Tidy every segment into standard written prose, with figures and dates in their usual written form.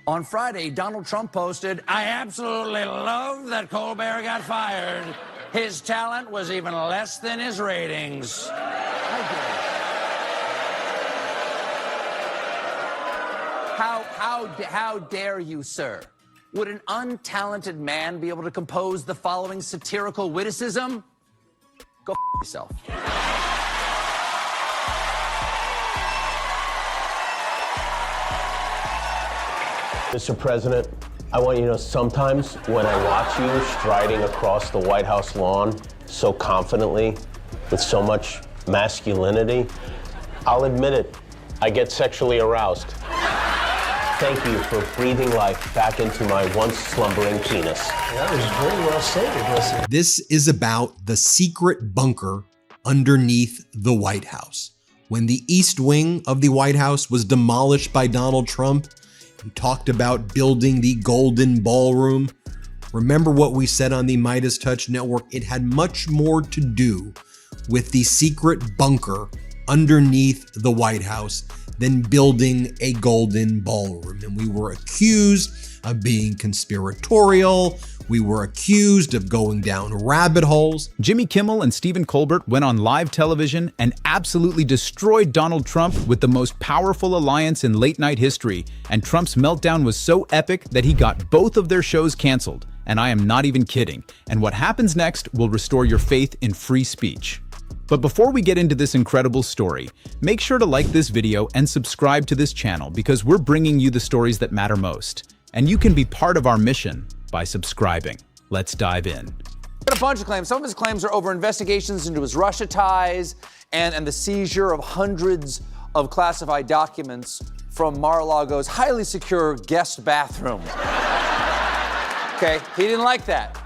On Friday, Donald Trump posted, "I absolutely love that Colbert got fired. His talent was even less than his ratings." How dare you, sir? Would an untalented man be able to compose the following satirical witticism? Go yourself. Mr. President, I want you to know sometimes when I watch you striding across the White House lawn so confidently, with so much masculinity, I'll admit it, I get sexually aroused. Thank you for breathing life back into my once slumbering penis. That was very well stated, listen. This is about the secret bunker underneath the White House. When the East Wing of the White House was demolished by Donald Trump, he talked about building the Golden Ballroom. Remember what we said on the Midas Touch Network? It had much more to do with the secret bunker underneath the White House than building a golden ballroom. And we were accused of being conspiratorial. We were accused of going down rabbit holes. Jimmy Kimmel and Stephen Colbert went on live television and absolutely destroyed Donald Trump with the most powerful alliance in late-night history. And Trump's meltdown was so epic that he got both of their shows canceled. And I am not even kidding. And what happens next will restore your faith in free speech. But before we get into this incredible story, make sure to like this video and subscribe to this channel because we're bringing you the stories that matter most. And you can be part of our mission by subscribing. Let's dive in. A bunch of claims. Some of his claims are over investigations into his Russia ties and the seizure of hundreds of classified documents from Mar-a-Lago's highly secure guest bathroom. Okay, he didn't like that.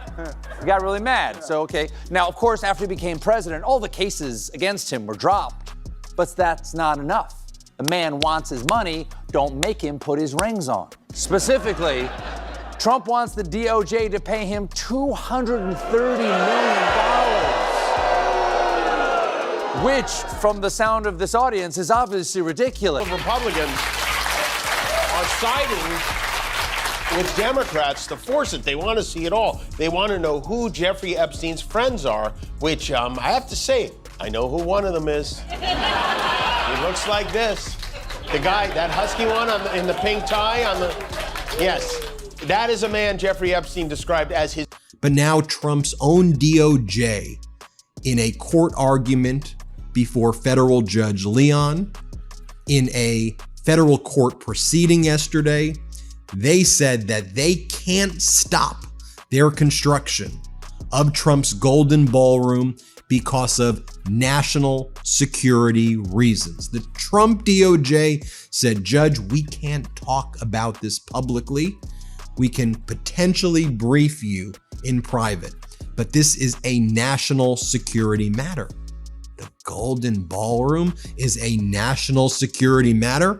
He got really mad. So, okay. Now, of course, after he became president, all the cases against him were dropped. But that's not enough. The man wants his money. Don't make him put his rings on. Specifically, Trump wants the DOJ to pay him $230 million, which, from the sound of this audience, is obviously ridiculous. Republicans are siding with Democrats to force it. They want to see it all. They want to know who Jeffrey Epstein's friends are, which I have to say, I know who one of them is. He looks like this. The guy, that husky one in the pink tie on the, yes, that is a man Jeffrey Epstein described as his. But now Trump's own DOJ, in a court argument before federal Judge Leon, in a federal court proceeding yesterday, they said that they can't stop their construction of Trump's Golden Ballroom because of national security reasons. The Trump DOJ said, "Judge, we can't talk about this publicly. We can potentially brief you in private, but this is a national security matter." The Golden Ballroom is a national security matter?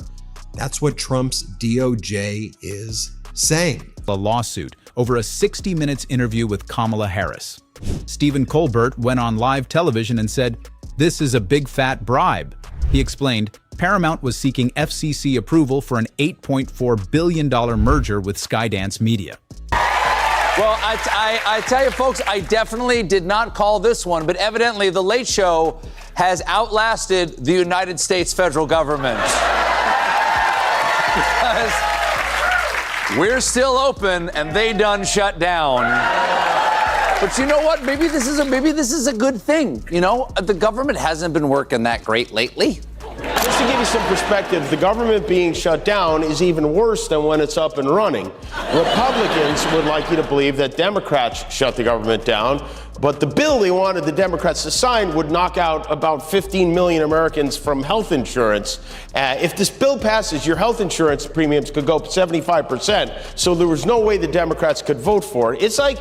That's what Trump's DOJ is saying. A lawsuit over a 60 Minutes interview with Kamala Harris. Stephen Colbert went on live television and said, "This is a big fat bribe." He explained Paramount was seeking FCC approval for an $8.4 billion merger with Skydance Media. Well, I tell you, folks, I definitely did not call this one, but evidently The Late Show has outlasted the United States federal government. Because we're still open and they done shut down. But you know what? Maybe this is a good thing. You know, the government hasn't been working that great lately. Just to give you some perspective, the government being shut down is even worse than when it's up and running. Republicans would like you to believe that Democrats shut the government down, but the bill they wanted the Democrats to sign would knock out about 15 million Americans from health insurance. If this bill passes, your health insurance premiums could go up 75%, so there was no way the Democrats could vote for it. It's like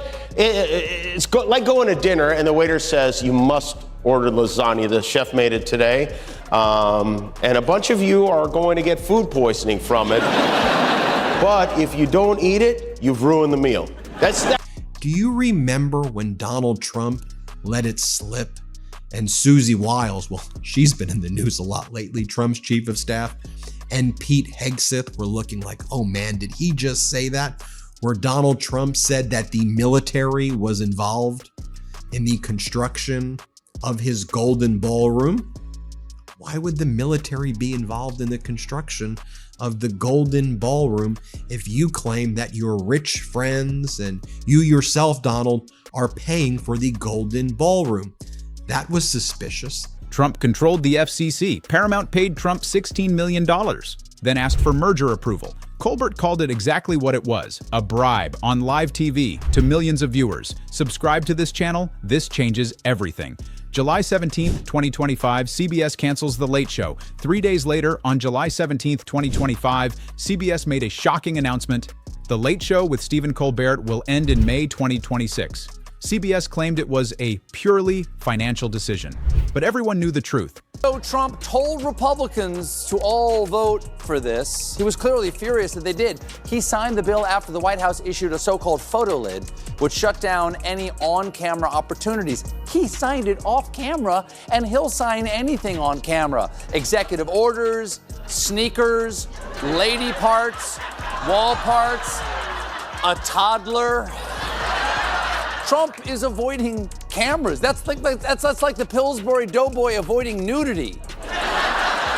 like going to dinner and the waiter says, "You must order lasagna. The chef made it today." And a bunch of you are going to get food poisoning from it. But if you don't eat it, you've ruined the meal. That's that. Do you remember when Donald Trump let it slip and Susie Wiles, well, she's been in the news a lot lately, Trump's chief of staff, and Pete Hegseth were looking like, oh man, did he just say that? Where Donald Trump said that the military was involved in the construction of his golden ballroom. Why would the military be involved in the construction of the golden ballroom if you claim that your rich friends and you yourself, Donald, are paying for the golden ballroom? That was suspicious. Trump controlled the FCC. Paramount paid Trump $16 million, then asked for merger approval. Colbert called it exactly what it was, a bribe on live TV to millions of viewers. Subscribe to this channel, this changes everything. July 17th, 2025, CBS cancels The Late Show. 3 days later, on July 17th, 2025, CBS made a shocking announcement. The Late Show with Stephen Colbert will end in May 2026. CBS claimed it was a purely financial decision, but everyone knew the truth. So Trump told Republicans to all vote for this. He was clearly furious that they did. He signed the bill after the White House issued a so-called photo lid, which shut down any on-camera opportunities. He signed it off camera, and he'll sign anything on camera. Executive orders, sneakers, lady parts, wall parts, a toddler. Trump is avoiding cameras. That's like the Pillsbury Doughboy avoiding nudity.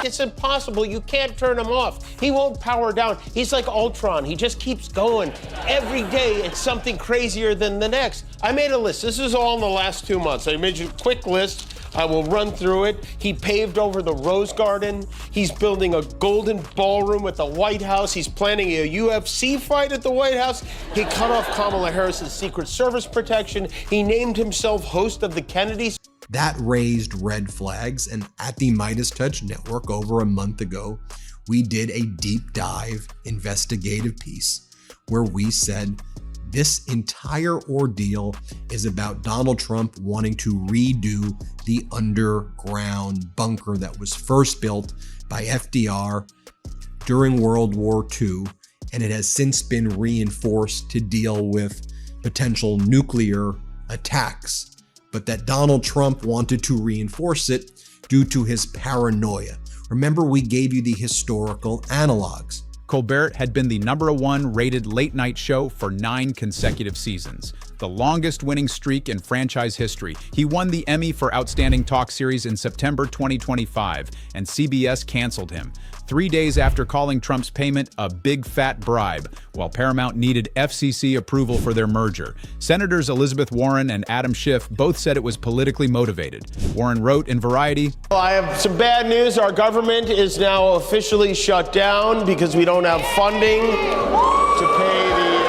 It's impossible. You can't turn him off. He won't power down. He's like Ultron. He just keeps going. Every day, it's something crazier than the next. I made a list. This is all in the last 2 months. I made you a quick list. I will run through it. He paved over the Rose Garden. He's building a golden ballroom at the White House. He's planning a UFC fight at the White House. He cut off Kamala Harris's Secret Service protection. He named himself host of the Kennedys. That raised red flags, and at the Midas Touch Network over a month ago, we did a deep dive investigative piece where we said this entire ordeal is about Donald Trump wanting to redo the underground bunker that was first built by FDR during World War II, and it has since been reinforced to deal with potential nuclear attacks, but that Donald Trump wanted to reinforce it due to his paranoia. Remember, we gave you the historical analogs. Colbert had been the #1 rated late-night show for 9 consecutive seasons, the longest winning streak in franchise history. He won the Emmy for Outstanding Talk Series in September 2025, and CBS canceled him 3 days after calling Trump's payment a big fat bribe, while Paramount needed FCC approval for their merger. Senators Elizabeth Warren and Adam Schiff both said it was politically motivated. Warren wrote in Variety, I have some bad news. Our government is now officially shut down because we don't have funding to pay the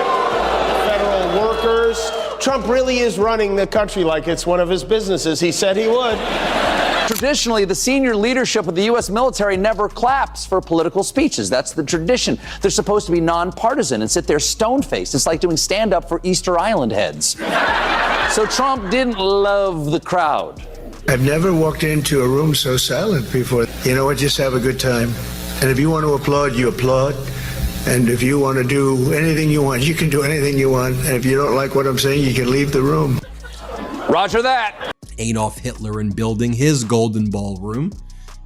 federal workers. Trump really is running the country like it's one of his businesses. He said he would. Traditionally, the senior leadership of the U.S. military never claps for political speeches. That's the tradition. They're supposed to be nonpartisan and sit there stone-faced. It's like doing stand-up for Easter Island heads. So Trump didn't love the crowd. I've never walked into a room so silent before. You know what? Just have a good time. And if you want to applaud, you applaud. And if you want to do anything you want, you can do anything you want. And if you don't like what I'm saying, you can leave the room. Roger that. Adolf Hitler in building his golden ballroom.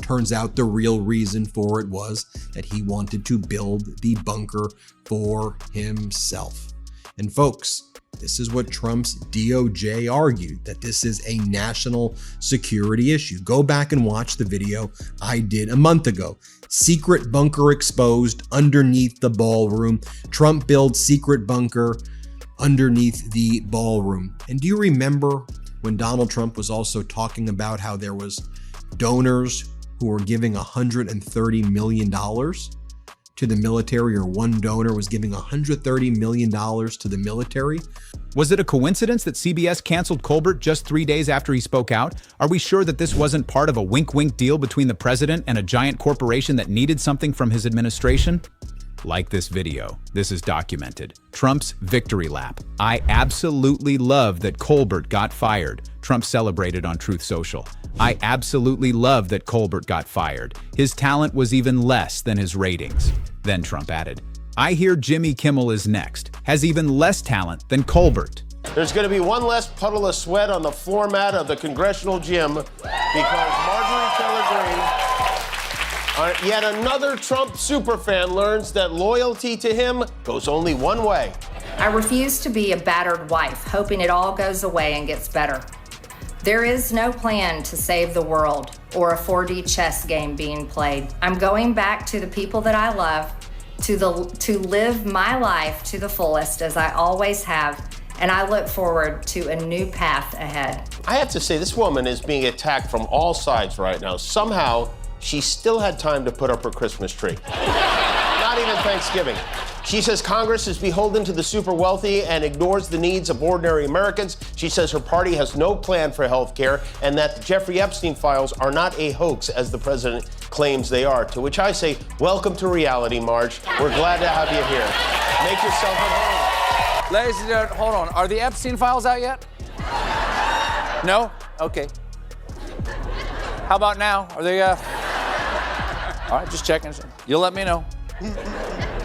Turns out the real reason for it was that he wanted to build the bunker for himself. And folks, this is what Trump's DOJ argued, that this is a national security issue. Go back and watch the video I did a month ago. Secret bunker exposed underneath the ballroom. Trump builds secret bunker underneath the ballroom. And do you remember when Donald Trump was also talking about how there was donors who were giving $130 million to the military, or one donor was giving $130 million to the military? was it a coincidence that CBS canceled Colbert just 3 days after he spoke out? Are we sure that this wasn't part of a wink-wink deal between the president and a giant corporation that needed something from his administration? Like this video. This is documented. Trump's victory lap. I absolutely love that Colbert got fired. Trump celebrated on Truth Social. I absolutely love that Colbert got fired. His talent was even less than his ratings. Then Trump added, I hear Jimmy Kimmel is next. Has even less talent than Colbert. There's going to be one less puddle of sweat on the floor mat of the congressional gym because Marjorie Taylor Greene Yet another Trump superfan learns that loyalty to him goes only one way. I refuse to be a battered wife, hoping it all goes away and gets better. There is no plan to save the world or a 4D chess game being played. I'm going back to the people that I love, to live my life to the fullest as I always have, and I look forward to a new path ahead. I have to say, this woman is being attacked from all sides right now. Somehow, she still had time to put up her Christmas tree. Not even Thanksgiving. She says Congress is beholden to the super wealthy and ignores the needs of ordinary Americans. She says her party has no plan for health care and that the Jeffrey Epstein files are not a hoax, as the president claims they are. To which I say, welcome to reality, Marge. We're glad to have you here. Make yourself at home. Ladies and gentlemen, hold on. Are the Epstein files out yet? No? Okay. How about now? Are they, All right, just checking. You'll let me know.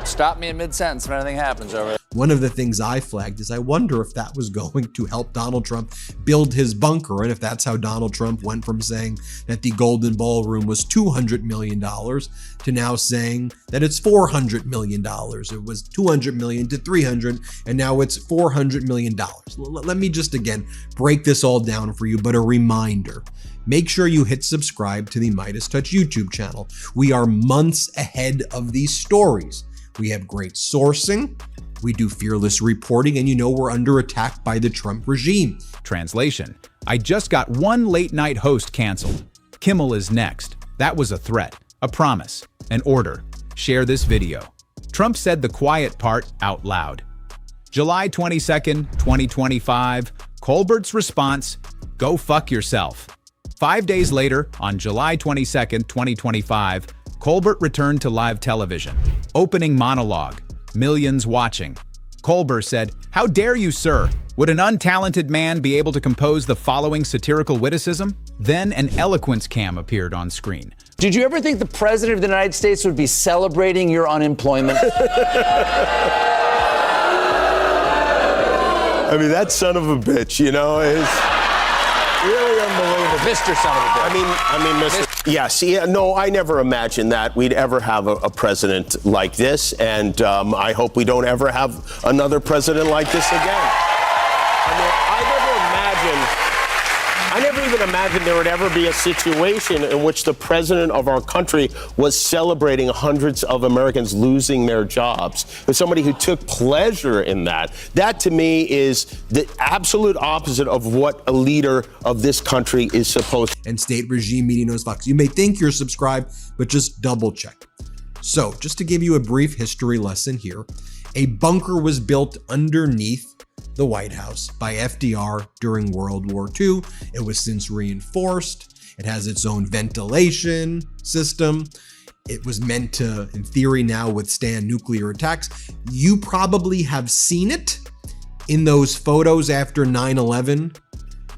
Stop me in mid-sentence if anything happens over there. One of the things I flagged is I wonder if that was going to help Donald Trump build his bunker, and if that's how Donald Trump went from saying that the Golden Ballroom was $200 million to now saying that it's $400 million. It was $200 million to $300, and now it's $400 million. Let me just again break this all down for you, but a reminder. Make sure you hit subscribe to the Midas Touch YouTube channel. We are months ahead of these stories. We have great sourcing, we do fearless reporting, and you know we're under attack by the Trump regime. Translation: I just got one late night host canceled. Kimmel is next. That was a threat, a promise, an order. Share this video. Trump said the quiet part out loud. July 22nd, 2025, Colbert's response: go fuck yourself. 5 days later, on July 22nd, 2025, Colbert returned to live television. Opening monologue. Millions watching. Colbert said, "How dare you, sir? Would an untalented man be able to compose the following satirical witticism?" Then an eloquence cam appeared on screen. Did you ever think the President of the United States would be celebrating your unemployment? I mean, that son of a bitch, you know, is really unbelievable. Mr. Son of a bitch. I mean, Mr. Yes, yeah, no, I never imagined that we'd ever have a president like this, and I hope we don't ever have another president like this again. I mean, I never even imagined there would ever be a situation in which the president of our country was celebrating hundreds of Americans losing their jobs. There's somebody who took pleasure in that. That, to me, is the absolute opposite of what a leader of this country is supposed to. And State Regime Media Knows Fox. You may think you're subscribed, but just double check. So, just to give you a brief history lesson here, a bunker was built underneath the White House by FDR during World War II. It was since reinforced. It has its own ventilation system. It was meant to, in theory now, withstand nuclear attacks. You probably have seen it in those photos after 9/11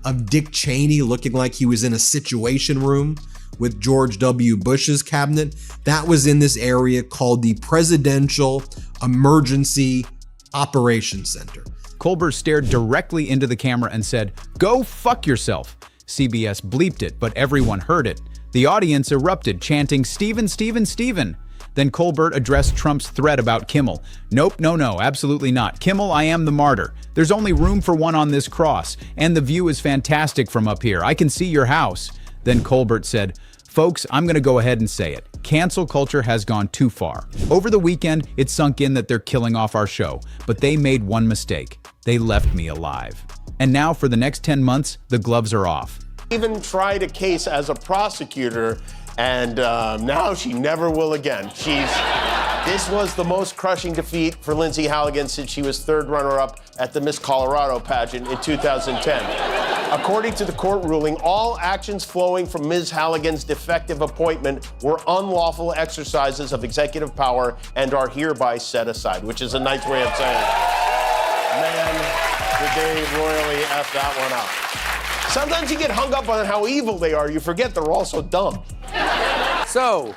of Dick Cheney looking like he was in a situation room with George W. Bush's cabinet. That was in this area called the Presidential Emergency Operations Center. Colbert stared directly into the camera and said, "Go fuck yourself." CBS bleeped it, but everyone heard it. The audience erupted, chanting, "Stephen, Stephen, Stephen." Then Colbert addressed Trump's threat about Kimmel. "Nope, no, absolutely not. Kimmel, I am the martyr. There's only room for one on this cross, and the view is fantastic from up here. I can see your house." Then Colbert said, "Folks, I'm going to go ahead and say it. Cancel culture has gone too far. Over the weekend, it sunk in that they're killing off our show, but they made one mistake. They left me alive. And now for the next 10 months, the gloves are off." Even tried a case as a prosecutor, and now she never will again. This was the most crushing defeat for Lindsay Halligan since she was third runner-up at the Miss Colorado pageant in 2010. According to the court ruling, all actions flowing from Ms. Halligan's defective appointment were unlawful exercises of executive power and are hereby set aside, which is a nice way of saying it. Man, did they royally F that one up. Sometimes you get hung up on how evil they are, you forget they're also dumb. So,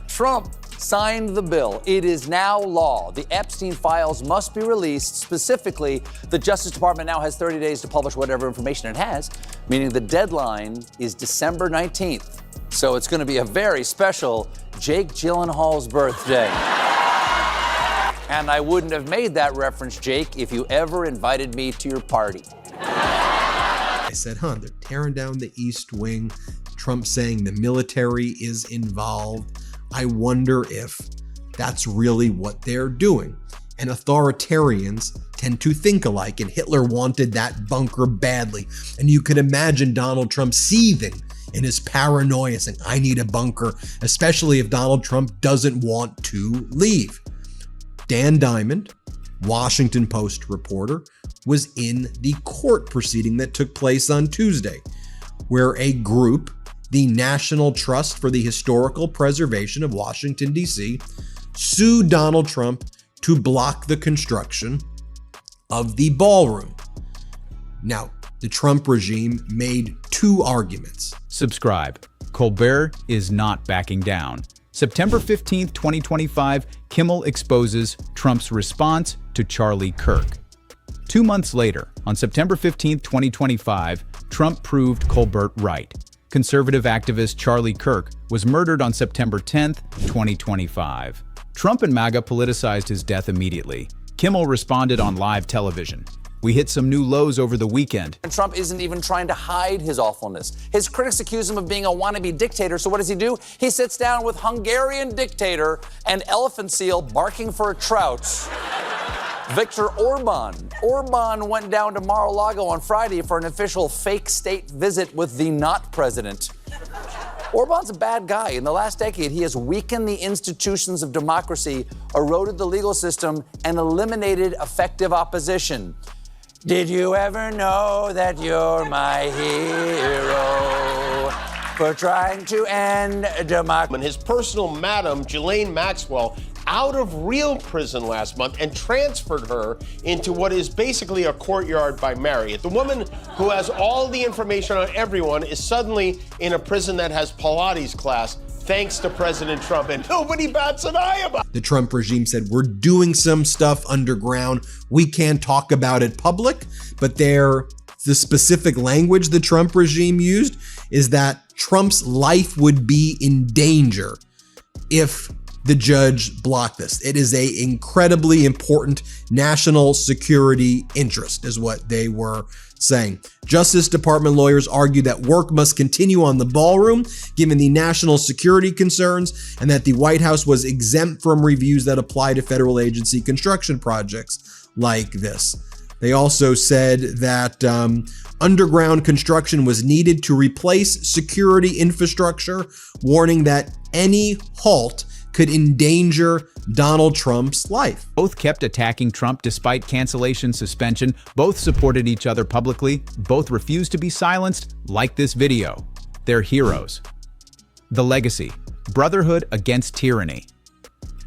Trump signed the bill. It is now law. The Epstein files must be released. Specifically, the Justice Department now has 30 days to publish whatever information it has, meaning the deadline is December 19th. So it's going to be a very special Jake Gyllenhaal's birthday. And I wouldn't have made that reference, Jake, if you ever invited me to your party. I said, they're tearing down the East Wing. Trump saying the military is involved. I wonder if that's really what they're doing. And authoritarians tend to think alike, and Hitler wanted that bunker badly. And you could imagine Donald Trump seething in his paranoia, saying, I need a bunker, especially if Donald Trump doesn't want to leave. Dan Diamond, Washington Post reporter, was in the court proceeding that took place on Tuesday, where a group, the National Trust for the Historical Preservation of Washington, D.C., sued Donald Trump to block the construction of the ballroom. Now, the Trump regime made two arguments. Subscribe. Colbert is not backing down. September 15th, 2025, Kimmel exposes Trump's response to Charlie Kirk. 2 months later, on September 15th, 2025, Trump proved Colbert right. Conservative activist Charlie Kirk was murdered on September 10th, 2025. Trump and MAGA politicized his death immediately. Kimmel responded on live television. We hit some new lows over the weekend. And Trump isn't even trying to hide his awfulness. His critics accuse him of being a wannabe dictator, so what does he do? He sits down with Hungarian dictator and elephant seal barking for a trout, Viktor Orban. Orban went down to Mar-a-Lago on Friday for an official fake state visit with the not president. Orban's a bad guy. In the last decade, he has weakened the institutions of democracy, eroded the legal system, and eliminated effective opposition. Did you ever know that you're my hero for trying to end democracy? And his personal madam, Ghislaine Maxwell, out of real prison last month and transferred her into what is basically a courtyard by Marriott. The woman who has all the information on everyone is suddenly in a prison that has Pilates class, thanks to President Trump, and nobody bats an eye about it. The Trump regime said, we're doing some stuff underground. We can't talk about it public, but the specific language the Trump regime used is that Trump's life would be in danger if the judge blocked this. It is a incredibly important national security interest, is what they were saying. Justice Department lawyers argue that work must continue on the ballroom, given the national security concerns, and that the White House was exempt from reviews that apply to federal agency construction projects like this. They also said that underground construction was needed to replace security infrastructure, warning that any halt could endanger Donald Trump's life. Both kept attacking Trump despite cancellation suspension. Both supported each other publicly. Both refused to be silenced, like this video. They're heroes. The legacy: Brotherhood against tyranny.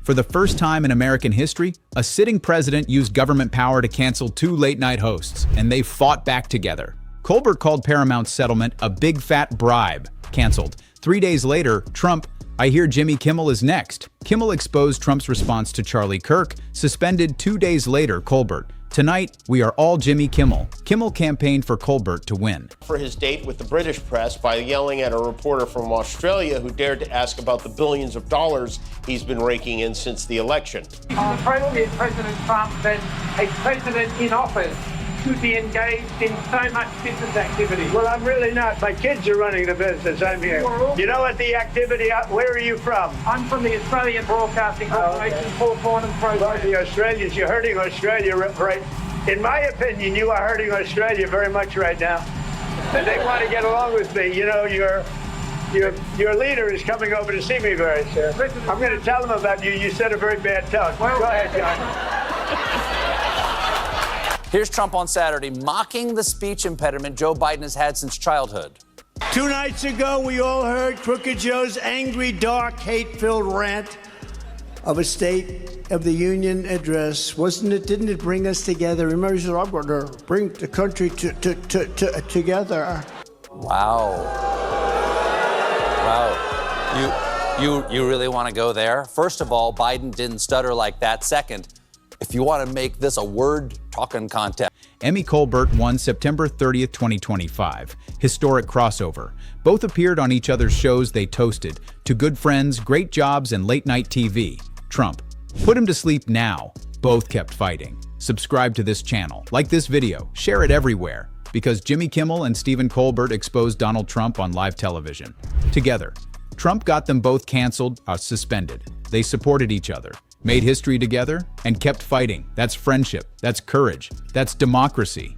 For the first time in American history, a sitting president used government power to cancel 2 late-night hosts, and they fought back together. Colbert called Paramount's settlement a big fat bribe, canceled. 3 days later, Trump, I hear Jimmy Kimmel is next. Kimmel exposed Trump's response to Charlie Kirk, suspended 2 days later, Colbert. Tonight, we are all Jimmy Kimmel. Kimmel campaigned for Colbert to win. For his date with the British press by yelling at a reporter from Australia who dared to ask about the billions of dollars he's been raking in since the election. President Trump said a president in office should be engaged in so much business activity. Well, I'm really not. My kids are running the business. I'm here. You know what the activity, where are you from? I'm from the Australian Broadcasting Corporation, Four Corners Program. Well, the Australians, you're hurting Australia, right? In my opinion, you are hurting Australia very much right now. And they want to get along with me. You know, your leader is coming over to see me very soon. I'm going to tell him about you. You set a very bad tone. Well, go ahead, John. Here's Trump on Saturday mocking the speech impediment Joe Biden has had since childhood. 2 nights ago, we all heard Crooked Joe's angry, dark, hate-filled rant of a State of the Union address. Didn't it bring us together? Remember, he said, I'm going to bring the country together. Wow. Wow. You really want to go there? First of all, Biden didn't stutter like that. Second, if if you want to make this a word-talking contest. Emmy Colbert won September 30th, 2025. Historic crossover. Both appeared on each other's shows they toasted. To good friends, great jobs, and late-night TV. Trump. Put him to sleep now. Both kept fighting. Subscribe to this channel. Like this video. Share it everywhere. Because Jimmy Kimmel and Stephen Colbert exposed Donald Trump on live television. Together. Trump got them both canceled or suspended. They supported each other, made history together, and kept fighting. That's friendship. That's courage. That's democracy.